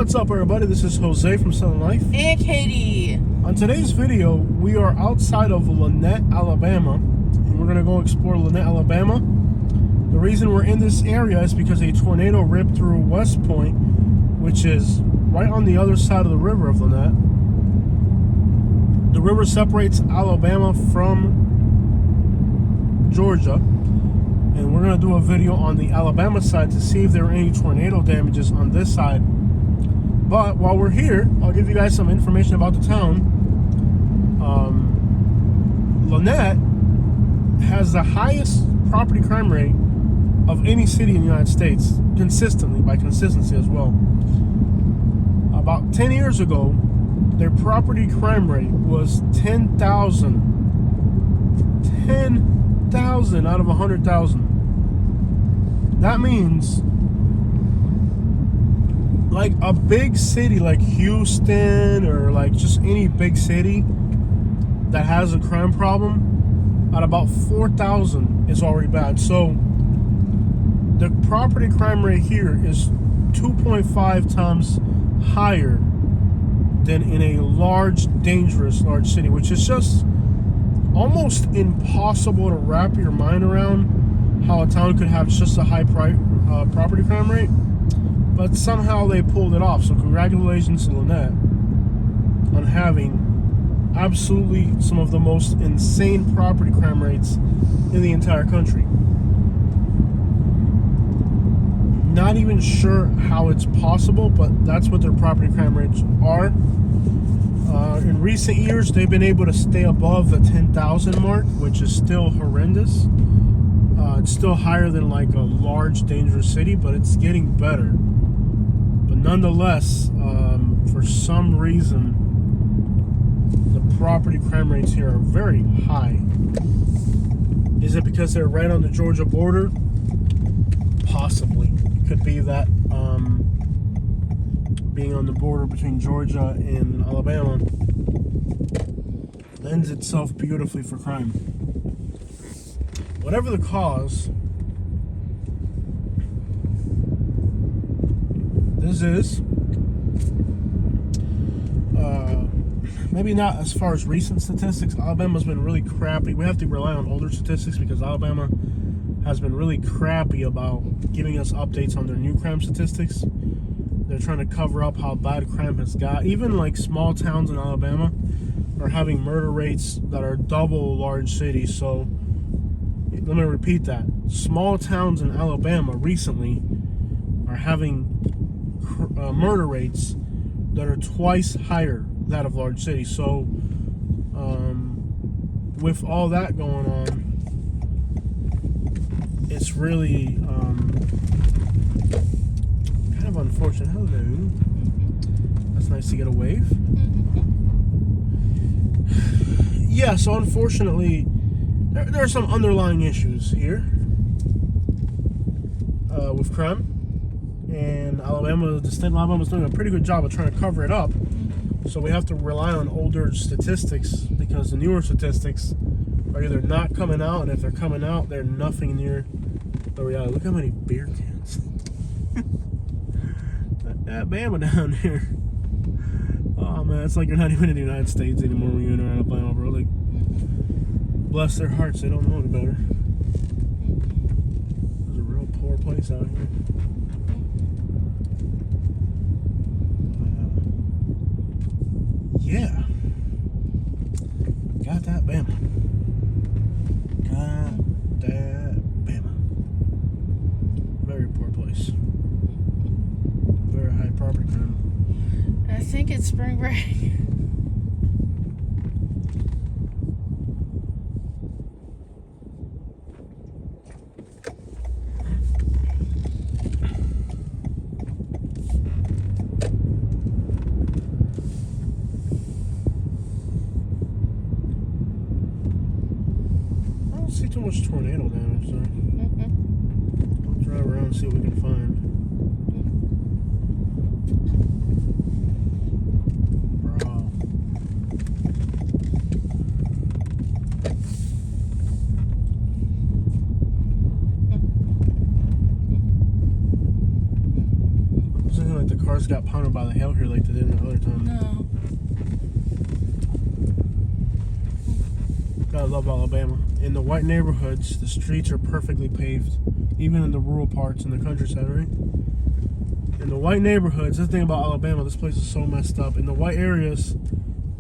What's up, everybody? This is Jose from Southern Life. And Katie. On today's video, we are outside of Lanett, Alabama, and we're going to go explore Lanett, Alabama. The reason we're in this area is because a tornado ripped through West Point, which is right on the other side of the river of Lanett. The river separates Alabama from Georgia, and we're going to do a video on the Alabama side to see if there are any tornado damages on this side. But while we're here, I'll give you guys some information about the town. Lanett has the highest property crime rate of any city in the United States, consistently, by consistency as well. About 10 years ago, their property crime rate was 10,000. 10,000 out of 100,000. That means like a big city like Houston or like just any big city that has a crime problem, at about 4,000 is already bad. So the property crime rate here is 2.5 times higher than in a large, dangerous, large city, which is just almost impossible to wrap your mind around how a town could have just a high property crime rate. But somehow they pulled it off. So congratulations to Lanett on having absolutely some of the most insane property crime rates in the entire country. Not even sure how it's possible, but that's what their property crime rates are. In recent years, they've been able to stay above the 10,000 mark, which is still horrendous. It's still higher than like a large, dangerous city, but it's getting better. But nonetheless, for some reason, the property crime rates here are very high. Is it because they're right on the Georgia border? Possibly. Could be that being on the border between Georgia and Alabama lends itself beautifully for crime. Whatever the cause, this is maybe not as far as recent statistics. Alabama's been really crappy. We have to rely on older statistics because Alabama has been really crappy about giving us updates on their new crime statistics. They're trying to cover up how bad crime has got. Even like small towns in Alabama are having murder rates that are double large cities. So let me repeat that. Small towns in Alabama recently are having murder rates that are twice higher than that of large cities. So with all that going on, it's really kind of unfortunate. Hello. That's nice to get a wave. Yeah, so unfortunately, there are some underlying issues here with crime. And the state of Alabama is doing a pretty good job of trying to cover it up. So we have to rely on older statistics because the newer statistics are either not coming out, and if they're coming out, they're nothing near the reality. Look how many beer cans. that Bama down there. Oh man, it's like you're not even in the United States anymore when you're in Alabama, bro. Like, bless their hearts, they don't know any better. It's a real poor place out here. Yeah. Got that Bama. Got that Bama. Very poor place. Very high property crime. I think it's spring break. See too much tornado damage there. I'll drive around and see what we can find. Bro. cars got pounded by the hail here like they did the other time. No. Gotta love Alabama. In the white neighborhoods, the streets are perfectly paved, even in the rural parts in the countryside, right? In the white neighborhoods, that's the thing about Alabama, this place is so messed up. In the white areas,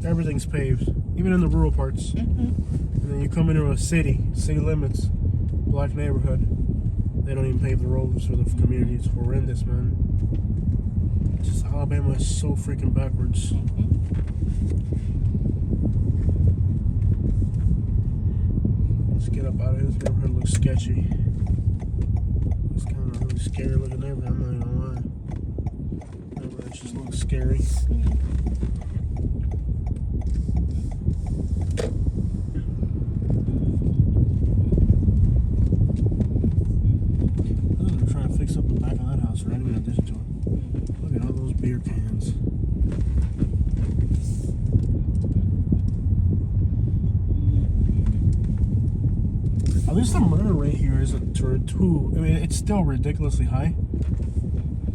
everything's paved, even in the rural parts. And then you come into a city limits, black neighborhood, they don't even pave the roads for the community. It's horrendous, man. Just Alabama is so freaking backwards. Let's get up out of here. This neighborhood looks sketchy. It's kind of a really scary looking neighborhood, I'm not even gonna lie. Neighborhood just looks scary. They're trying to fix up the back of that house right in addition to it. Look at all those beer cans. At least the murder rate here isn't too. I mean, it's still ridiculously high,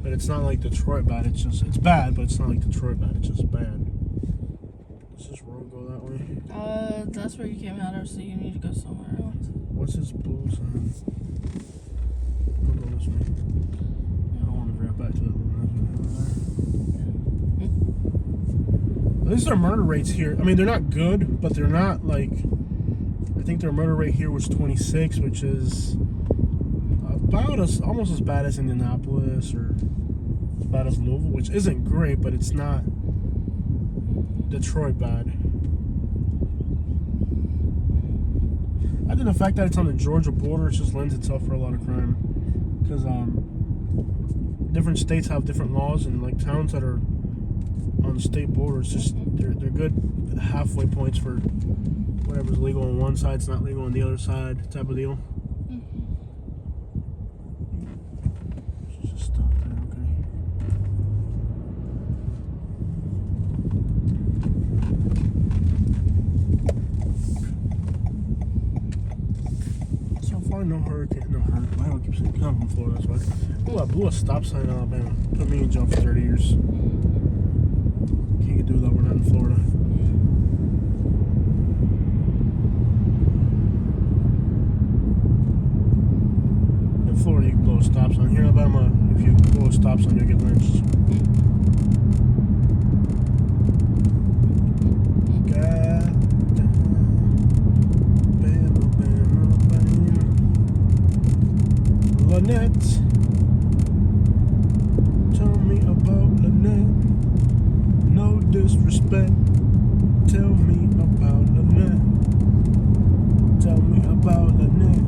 but it's not like Detroit bad. It's bad, but it's not like Detroit bad. It's just bad. Does this road go that way? That's where you came out of, so you need to go somewhere else. What's this blue sign? I'm gonna go this way. I don't want to drive back to that one. At least their murder rates here. I mean, they're not good, but they're not like. I think their murder rate here was 26, which is about almost as bad as Indianapolis or as bad as Louisville, which isn't great, but it's not Detroit bad. I think the fact that it's on the Georgia border just lends itself for a lot of crime, because different states have different laws, and like towns that are on the state borders, just they're good halfway points for whatever's legal on one side, it's not legal on the other side, type of deal. Just stop there, okay. So far, no hurricane. Why do I keep saying I'm from Florida? That's why. Oh, I blew a stop sign in Alabama. Put me in jail for 30 years. Can't do that. We're not in Florida. Florida, you can blow a stop sign. Here in Alabama, if you blow a stop sign, you'll get lynched. God damn. Lanett. Tell me about Lanett. No disrespect. Tell me about Lanett. Tell me about Lanett.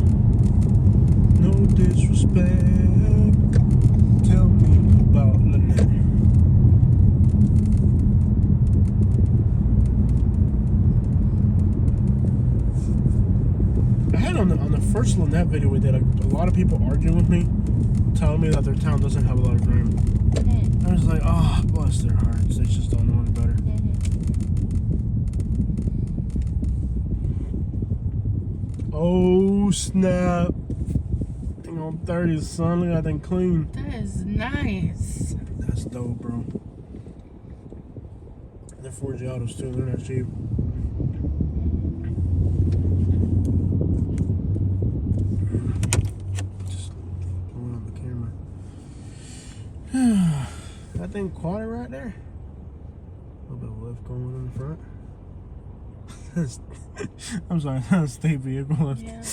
No disrespect. Tell me about Lanett. I had on the first Lanett video we did, a lot of people arguing with me, telling me that their town doesn't have a lot of crime. I was like, oh, bless their hearts. They just don't know any better. Oh, snap. On 30, son. Look at that thing clean. That is nice. That's dope, bro. They're 4G autos too. They're not cheap. Just pulling up the camera. That thing quiet right there. A little bit of lift going in the front. I'm sorry, that's a state vehicle lift. Yeah.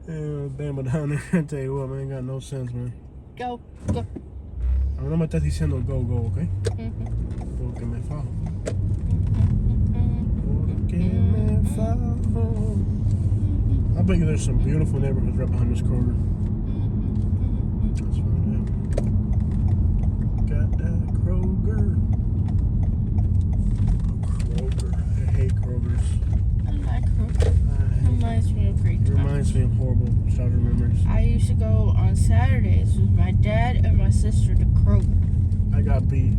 Yeah, damn, but down there, I tell you what, man, ain't got no sense, man. Go. Ahora no me estás diciendo go, ¿ok? Porque me fajo. Porque me fajo. I bet you there's some beautiful neighborhoods right behind this Kroger. That's fine, yeah. Got that Kroger. Kroger. I hate Krogers. I like Kroger. Reminds me of great times. Reminds me of horrible childhood memories. I used to go on Saturdays with my dad and my sister to Kroger. I got beat.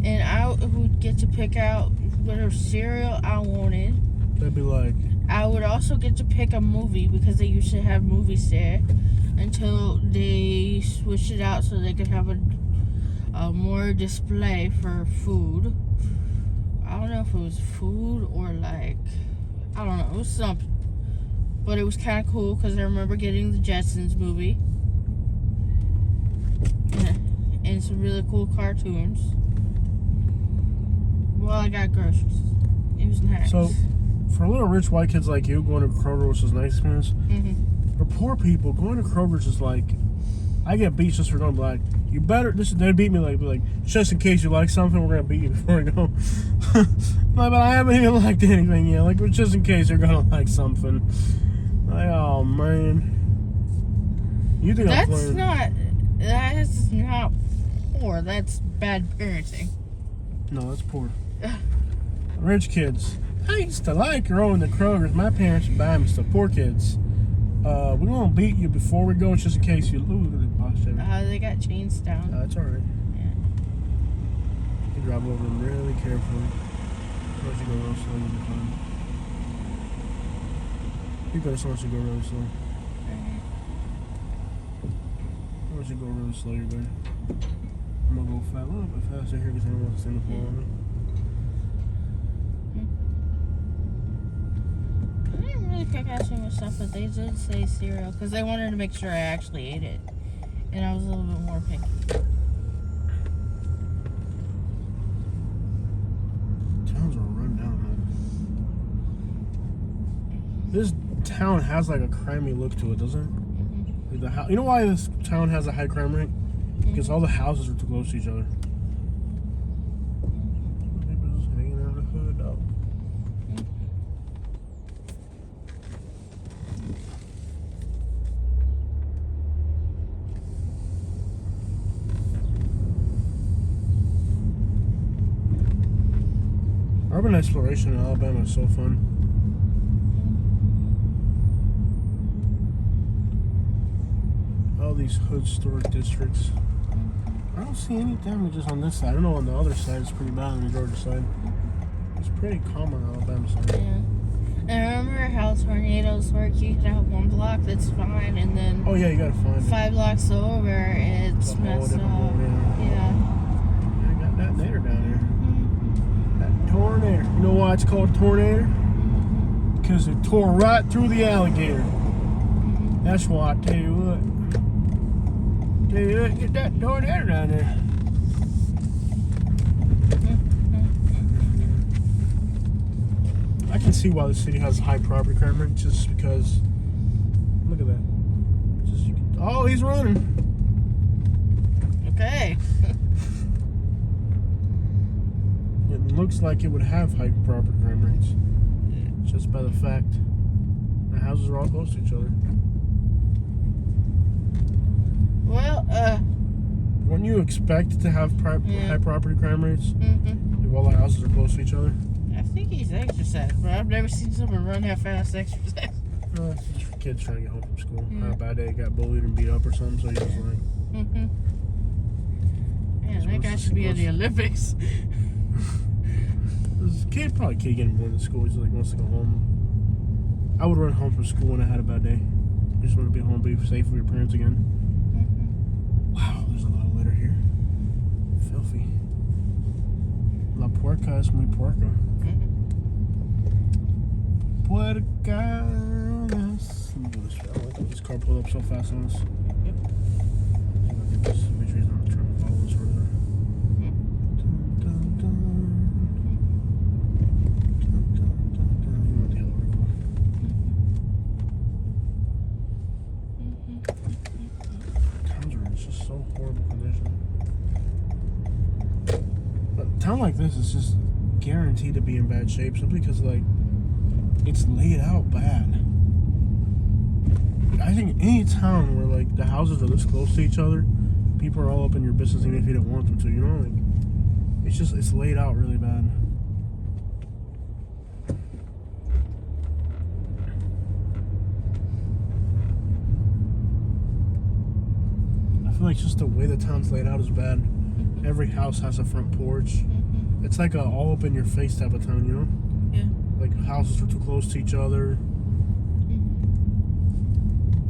And I would get to pick out whatever cereal I wanted. That'd be like... I would also get to pick a movie because they used to have movies there until they switched it out so they could have a more display for food. I don't know if it was food or like, I don't know, it was something. But it was kind of cool because I remember getting the Jetsons movie. And some really cool cartoons. Well, I got groceries. It was nice. So, for little rich white kids like you, going to Kroger was a nice experience. For poor people, going to Kroger's is like, I get beat just for going black. You better, they'd beat me like, just in case you like something, we're going to beat you before we go. But I haven't even liked anything yet. Like, just in case you're going to like something. Like, oh, man. You think I'm playing? That's not poor. That's bad parenting. No, that's poor. Rich kids. I used to like growing the Kroger's. My parents would buy me stuff. Poor kids. We're going to beat you before we go just in case you lose. Look at the boss. They got chains down. That's alright. Yeah. You can drive over them really carefully. Once you go real slow, you'll be fine. You go so much you go really slow. Once you go really slow, you're good. I'm gonna go a little bit faster here because I don't want to stand the floor on me. I didn't really pick out too much stuff, but they did say cereal because they wanted to make sure I actually ate it. And I was a little bit more picky. Towns are run down, man. This town has like a crimey look to it, doesn't it? Like you know why this town has a high crime rate? Because all the houses are too close to each other. People just hanging out of the hood up. Urban exploration in Alabama is so fun. All these hood historic districts. I don't see any damages on this side. I don't know on the other side it's pretty bad on the Georgia side. It's pretty calm on the Alabama side. Yeah. And remember how tornadoes work? You can have one block that's fine, and then oh yeah, you gotta find 5 blocks over, it's messed up. Yeah. I got that nader down there. That tornado. You know why it's called a tornado? Because it tore right through the alligator. That's why I tell you what. Tell you what, get that tornado down there. I can see why the city has high property crime rate, just because. Look at that. Oh, he's running. Okay. It looks like it would have high property crime rates, just by the fact the houses are all close to each other. Well, wouldn't you expect to have high property crime rates if all the houses are close to each other? I think he's exercised, but I've never seen someone run that fast exercise. It's just for kids trying to get home from school. Had a bad day, got bullied and beat up or something, so he's just like... Man, that guy should be in the Olympics. This kid probably can't get him going to school. He just like wants to go home. I would run home from school when I had a bad day. I just want to be home, be safe with your parents again. Wow, there's a lot of litter here. Filthy. La puerca es muy puerca. Puercas. Let me do this. I don't like this car pulled up so fast on us. Make sure he's not trying to follow us further. So horrible condition. But a town like this is just guaranteed to be in bad shape simply because like it's laid out bad. I think any town where like the houses are this close to each other, people are all up in your business even if you don't want them to, you know? Like it's laid out really bad. I feel like just the way the town's laid out is bad. Every house has a front porch. It's like a all up in your face type of town, you know? Yeah. Like houses are too close to each other.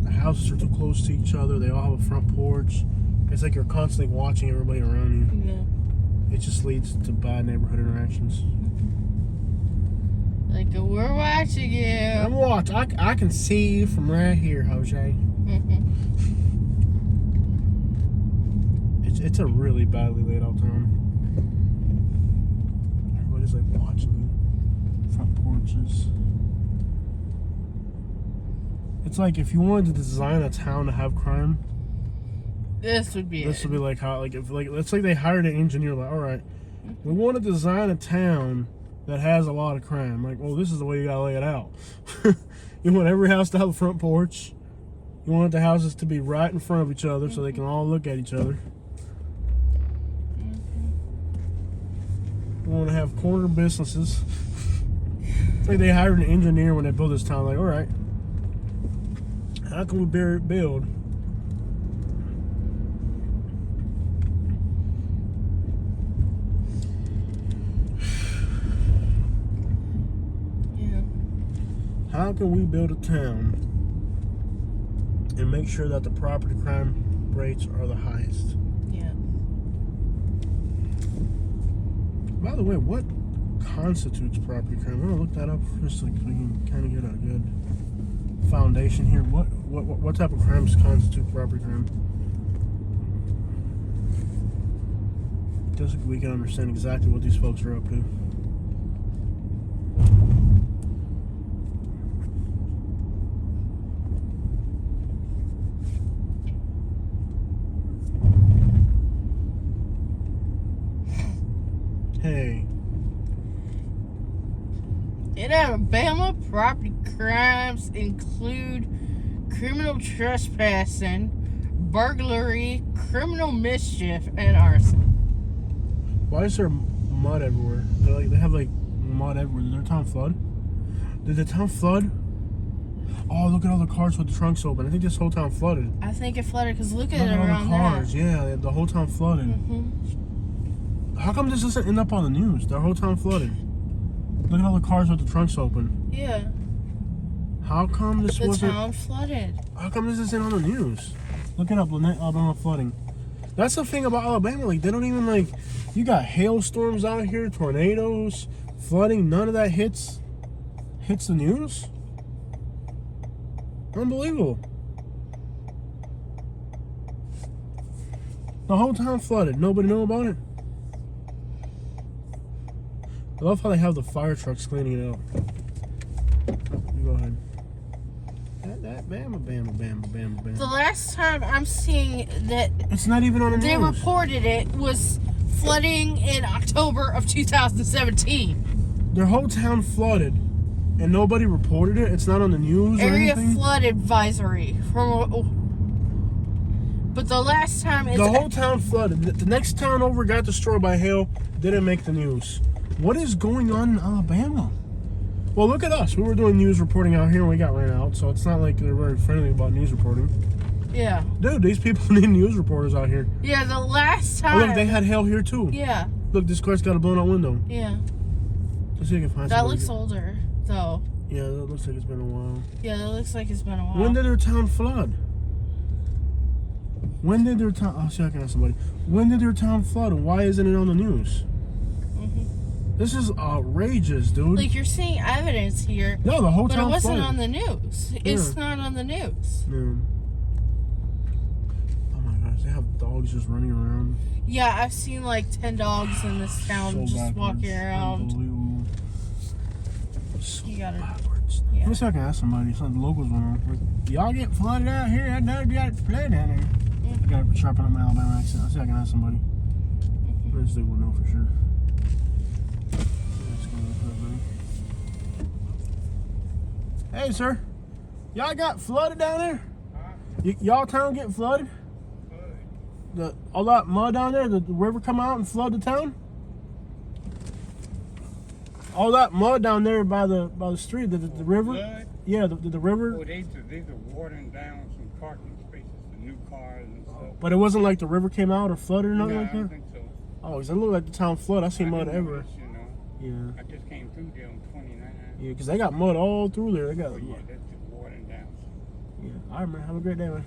The houses are too close to each other. They all have a front porch. It's like you're constantly watching everybody around you. Yeah. It just leads to bad neighborhood interactions. Like, we're watching you. I'm watching. I can see you from right here, Jose. It's a really badly laid out town. Everybody's like watching you. Front porches. It's like if you wanted to design a town to have crime, This would be like how if it's like they hired an engineer. Like, all right, we want to design a town that has a lot of crime. Like, well, this is the way you gotta lay it out. You want every house to have a front porch. You want the houses to be right in front of each other so they can all look at each other. We want to have corner businesses. It's like they hired an engineer when they built this town. Like, all right, how can we build? How can we build a town and make sure that the property crime rates are the highest? Yeah. By the way, what constitutes property crime? I'm gonna look that up just like so we can kind of get a good foundation here. What type of crimes constitute property crime? Just so we can understand exactly what these folks are up to. Hey. In Alabama, property crimes include criminal trespassing, burglary, criminal mischief, and arson. Why is there mud everywhere? They have like mud everywhere. Did their town flood? Did the town flood? Oh, look at all the cars with the trunks open. I think this whole town flooded. I think it flooded because look at Look it at all around the cars. that. Yeah, the whole town flooded. How come this doesn't end up on the news? The whole town flooded. Look at all the cars with the trunks open. Yeah. How come this wasn't? The town flooded. How come this isn't on the news? Look it up, Lanett, Alabama flooding. That's the thing about Alabama. Like, they don't even like. You got hailstorms out here, tornadoes, flooding. None of that hits the news. Unbelievable. The whole town flooded. Nobody know about it. I love how they have the fire trucks cleaning it out. You go ahead. That bama, bama, bama, bama, bama. The last time I'm seeing that It's not even on the they news. reported it was flooding in October of 2017. Their whole town flooded, and nobody reported it. It's not on the news or Area anything. flood advisory from. But the last time The whole town flooded. The next town over got destroyed by hail. Didn't make the news. What is going on in Alabama? Well, look at us. We were doing news reporting out here and we got ran out, so it's not like they're very friendly about news reporting. Yeah. Dude, these people need news reporters out here. Yeah, the last Oh, time. look, they had hail here too. Yeah. Look, this car's got a blown out window. Yeah. Let's see if I can find That somebody. looks older, though. Yeah, that looks like it's been a while. Yeah, that looks like it's been a while. When did their town flood? When did their town... I'll see if I can ask somebody. When did their town flood and why isn't it on the news? This is outrageous, dude. Like, you're seeing evidence here. No, the whole But town it wasn't flooded. on the news. It's not on the news. Yeah. Oh my gosh, they have dogs just running around. Yeah, I've seen like 10 dogs in this town So just backwards. walking around. Unbelievable. So You gotta- backwards. yeah. Let me see if I can ask somebody. Some of the locals went on. Like, y'all get flooded out here? I know you got flooded down there. I gotta sharpen up my Alabama accent. I'll see if I can ask somebody. This dude will know for sure. Hey, sir. Y'all got flooded down there? Y'all town get flooded? All that mud down there, the river come out and flood the town? All that mud down there by the street, the river? Flood? Yeah, the river. Oh, these are watering down some parking spaces for new cars and stuff. But it wasn't like the river came out or flooded or nothing No, like I don't that? think so. Oh, 'cause it looked like the town flood. I see mud didn't everywhere. notice, you know. Yeah. I just came through there on 29. Yeah, 'cause they got mud all through there. They got Oh, yeah, mud. that's just watering down. Yeah. All right, man. Have a great day, man.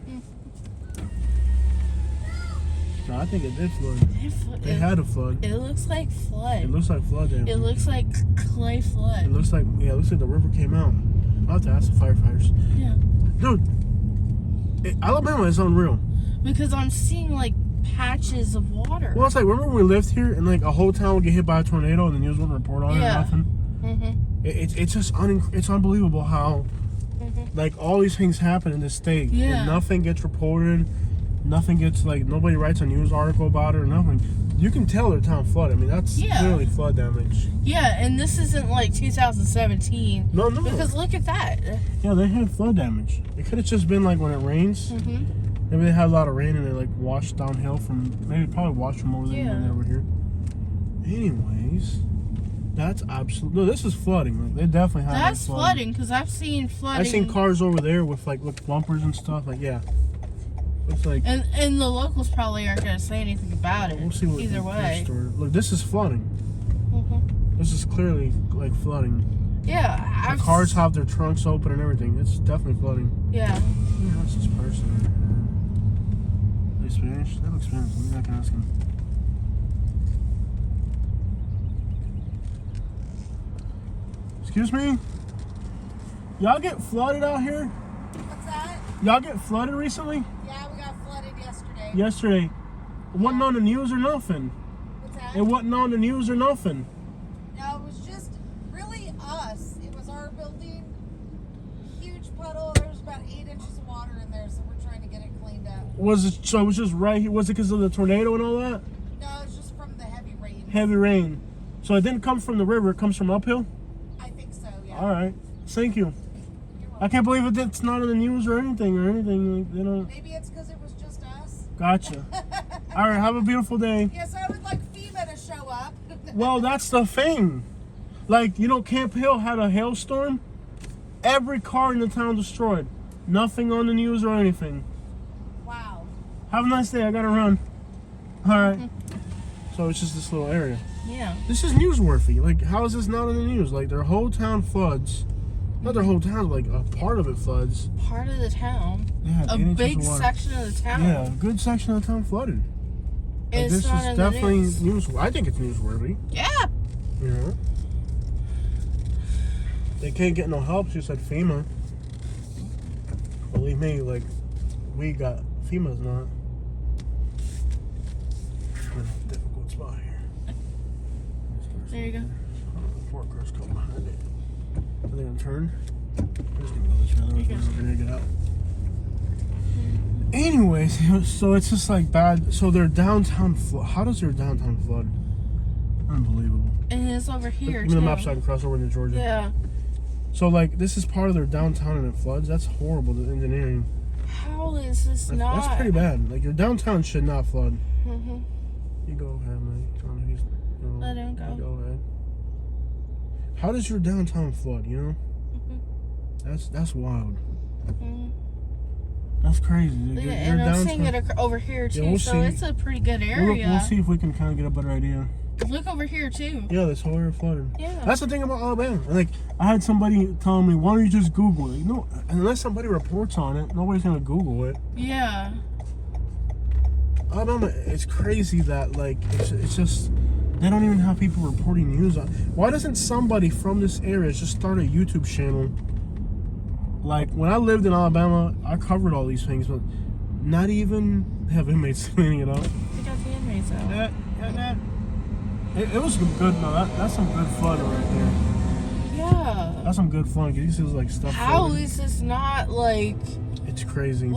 No, I think it did flood. It It, had a flood. it looks like flood. It looks like flood damage. It looks like clay It flood. looks like the river came out. I'll have to ask the firefighters. Yeah. Dude, Alabama is unreal. Because I'm seeing like patches of water. Well, it's like, remember when we lived here and like a whole town would get hit by a tornado and the news wouldn't report on it or Yeah. nothing? Mm-hmm. It's just it's unbelievable how Mm-hmm. like all these things happen in this state. Yeah. And nothing gets reported. Nothing gets like, nobody writes a news article about it or nothing. You can tell their town flooded. I mean, that's Yeah. clearly flood damage. Yeah, and this isn't like 2017. No. Because look at that. Yeah, they had flood damage. It could have just been like when it rains. Mm-hmm. Maybe they had a lot of rain and it like washed downhill from, maybe probably washed from over there Yeah. and then over here. Anyways, that's absolute. No, this is flooding. Like, they definitely have. That's flooding because I've seen flooding. I've seen cars over there with like bumpers and stuff. Like, yeah, looks like. And the locals probably aren't going to say anything about it. We'll see what either the way. story. Look, this is flooding. Mm-hmm. This is clearly like flooding. Yeah, The cars have their trunks open and everything. It's definitely flooding. Yeah. What's this person? Are they Spanish? They look Spanish. Maybe I can ask him. Excuse me? Y'all get flooded out here? What's that? Y'all get flooded recently? Yeah, we got flooded yesterday. Yesterday. It wasn't on the news or nothing. What's that? It wasn't on the news or nothing. No, it was just really us. It was our building. Huge puddle. There was about 8 inches of water in there, so we're trying to get it cleaned up. Was it, so it was just right here? Was it because of the tornado and all that? No, it's just from the heavy rain. Heavy rain. So it didn't come from the river, it comes from uphill? I think so, yeah. Alright. Thank you. You're I welcome. can't believe it's not on the news or anything. Like, they don't. Maybe it's because it was just us. Gotcha. All right, have a beautiful day. Yes, I would like FEMA to show up. Well, that's the thing. Like, Camp Hill had a hailstorm. Every car in the town destroyed. Nothing on the news or anything. Wow. Have a nice day. I gotta run. All right. So it's just this little area. Yeah. This is newsworthy. Like, how is this not on the news? Like, their whole town floods. Not their whole town, like a part of it floods. Part of the town. Yeah, A 8 inches big of water. section of the town. Yeah, a good section of the town flooded. Like, It's this not is in the definitely news. I think it's newsworthy. Yeah. You know? They can't get no help, she said FEMA. Believe me, like, we got FEMA's not. We're in a difficult spot here. There you go. Four cars come behind it. Are they gonna turn? I'm just gonna go this way, otherwise You we're gonna get out. Anyways, so it's just like bad. So their downtown flood. How does their downtown flood? Unbelievable. And it's over here, Give me too. the map so I can cross over into Georgia. Yeah. So like this is part of their downtown and it floods. That's horrible. The engineering. How is this not? That's pretty bad. Like your downtown should not flood. Mm-hmm. You go ahead, man. Let him go. You go ahead. How does your downtown flood? You know. Mm-hmm. That's wild. Mm-hmm. That's crazy. Your And I'm seeing it over here, too, we'll so see. it's a pretty good We'll area. see if we can kind of get a better idea. Look over here, too. Yeah, this whole area flooded. Yeah. That's the thing about Alabama. Like, I had somebody telling me, why don't you just Google it? You know, unless somebody reports on it, nobody's gonna Google it. Yeah. Alabama, it's crazy that like it's just they don't even have people reporting news on. Why doesn't somebody from this area just start a YouTube channel? Like when I lived in Alabama, I covered all these things, but not even have inmates cleaning it up. We got the inmates out. It was good. No, that's some good flooding right there. Yeah. That's some good fun. You see like stuff. How flooding. is this not, like, It's crazy.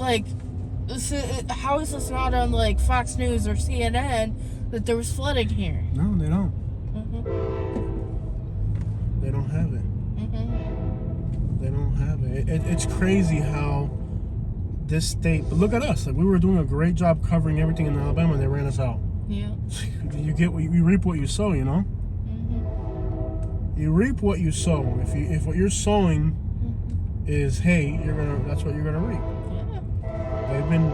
how is this not on, like, Fox News or CNN that there was flooding here? No, they don't. Mm-hmm. They don't have it. Mm-hmm. They don't have it. It's crazy how this state. But look at us. Like we were doing a great job covering everything in Alabama, and they ran us out. Yeah. You reap what you sow. You know. Mm-hmm. You reap what you sow. If what you're sowing Mm-hmm. is hay, that's what you're gonna reap. Yeah. They've been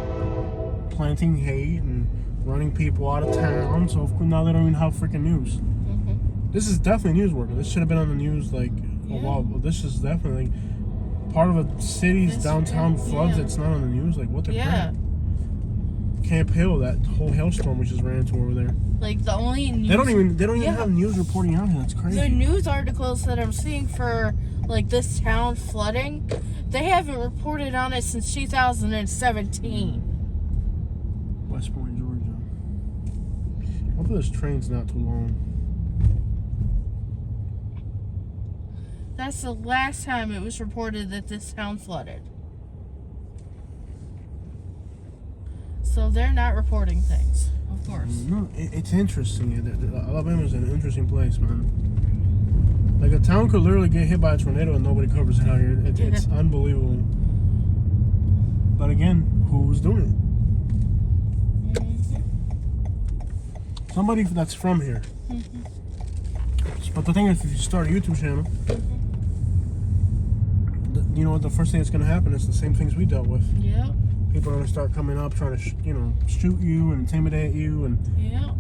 planting hay and running people out of town, so now they don't even have freaking news. Mm-hmm. This is definitely newsworthy. This should have been on the news like a while ago. This is definitely part of a city's This downtown is, floods. yeah. It's not on the news. Like what the Yeah. crap? Camp Hill, that whole hailstorm we just ran into over there. Like the only news They don't even Yeah. have news reporting out here. That's crazy. the news articles that I'm seeing for like this town flooding, they haven't reported on it since 2017. West Point, Georgia. Hopefully this train's not too long. That's the last time it was reported that this town flooded. So they're not reporting things, of course. No, it's interesting. Alabama's an interesting place, man. Like a town could literally get hit by a tornado and nobody covers it out here. It's unbelievable. But again, who's doing it? Somebody that's from here. But the thing is, if you start a YouTube channel, you know what? The first thing that's going to happen is the same things we dealt with. Yep. People are going to start coming up trying to, shoot you and intimidate you, and Yep.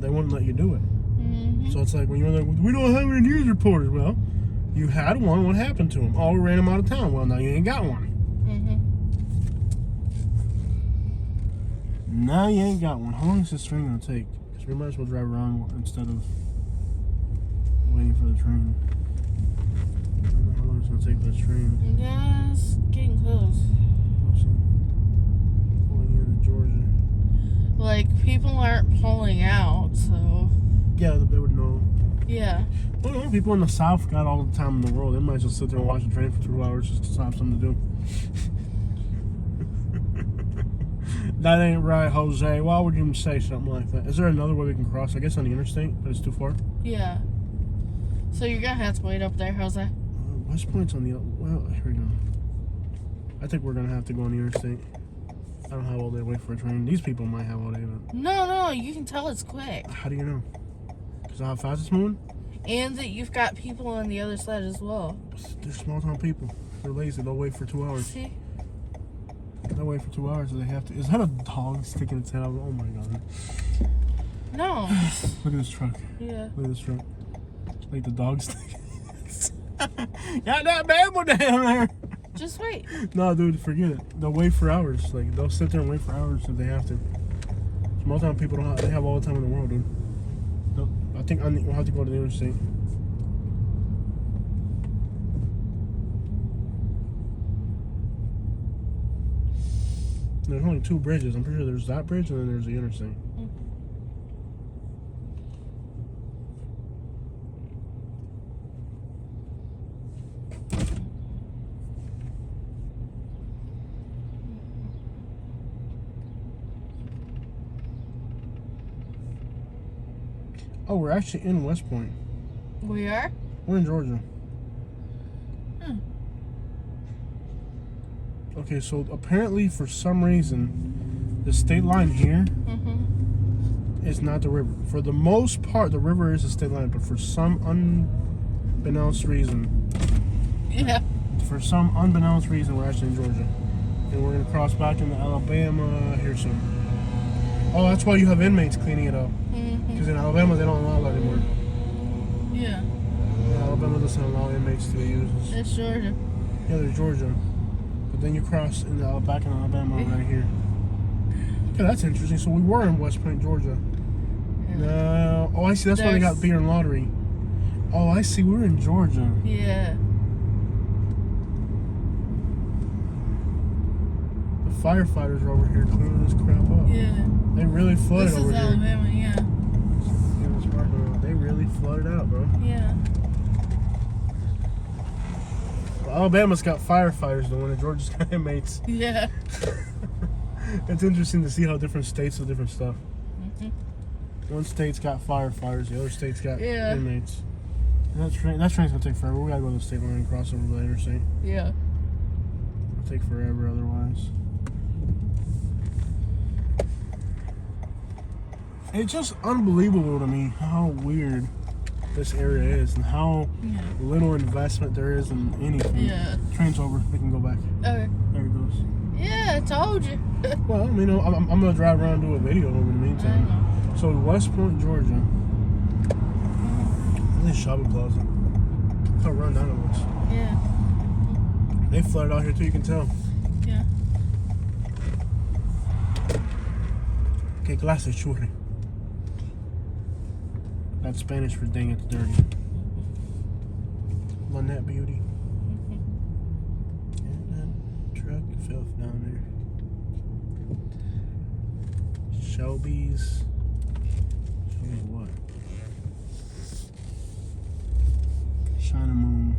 they won't let you do it. So it's like when you're like, we don't have any news reporters. Well, you had one. What happened to him? Oh, we ran him out of town. Well, now you ain't got one. Now you ain't got one. How long is this train gonna take? Because we might as well drive around instead of waiting for the train. I don't know how long it's gonna take for this train. Yeah, it's getting close. We'll see. Pulling into Georgia. Like, people aren't pulling out, so Yeah, they would know. yeah. Well, no, people in the South got all the time in the world. They might as well sit there and watch the train for 2 hours just to have something to do. That ain't right, Jose. Why would you even say something like that? Is there another way we can cross? I guess on the interstate, but it's too far. Yeah. So you're gonna have to wait up there, Jose. West Point's on the... Well, here we go. I think we're going to have to go on the interstate. I don't have all day to wait for a train. These people might have all day, but... No, you can tell it's quick. How do you know? Because of how fast it's moving? And that you've got people on the other side as well. They're small town people. They're lazy. They'll wait for 2 hours. See? They'll wait for 2 hours, so they have to... Is that a dog sticking its head out? Oh my god. No. Look at this truck. Yeah. Look at this truck. Like the dog sticking. Got that bad one down there. Just wait. No, dude, forget it. They'll wait for hours. Like, they'll sit there and wait for hours if they have to. Small town people don't have... They have all the time in the world, dude. I think we'll have to go to the interstate. There's only 2 bridges. I'm pretty sure there's that bridge and then there's the interstate. Oh, we're actually in West Point. We are? We're in Georgia. Hmm. Okay, so apparently for some reason, the state line here is not the river. For the most part, the river is the state line, but for some unbeknownst reason, Yeah. we're actually in Georgia. And we're going to cross back into Alabama here soon. Oh, that's why you have inmates cleaning it up. Because in Alabama, they don't allow that anymore. Yeah. Alabama doesn't allow inmates to use it. It's Georgia. Yeah, there's Georgia. But then you cross back in Alabama right here. Okay, that's interesting. So we were in West Point, Georgia. Yeah. No. Oh, I see. That's why they got beer and lottery. Oh, I see. We were in Georgia. Yeah. The firefighters are over here cleaning this crap up. Yeah. They really flooded This over is here. Alabama, yeah. In this parking lot. They really flooded out, bro. Yeah. Well, Alabama's got firefighters, the one in Georgia's got inmates. Yeah. It's interesting to see how different states do different stuff. One state's got firefighters, the other state's got inmates. And that train's gonna take forever. We gotta go to the state line and cross over the interstate. Yeah. It'll take forever otherwise. It's just unbelievable to me how weird this area is and how little investment there is in anything. Yeah. Train's over. We can go back. Okay. There it goes. Yeah, I told you. Well, you know, I'm gonna drive around and do a video over in the meantime. So West Point, Georgia. This shopping plaza. Look how run down it looks. Yeah. They flooded out here too. You can tell. Yeah. Que clase churri. That's Spanish for dang it's dirty. Lanett beauty. And that truck filth down there. Shelby's. Shelby's what? China Moon.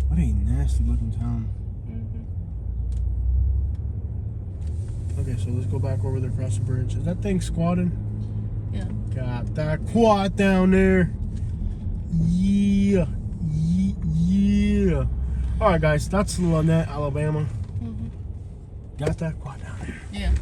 What a nasty looking town. Okay, so let's go back over there across the bridge. Is that thing squatting? Yeah. Got that quad down there. Yeah. Yeah. Alright, guys, that's Lanett, Alabama. Got that quad down there. Yeah.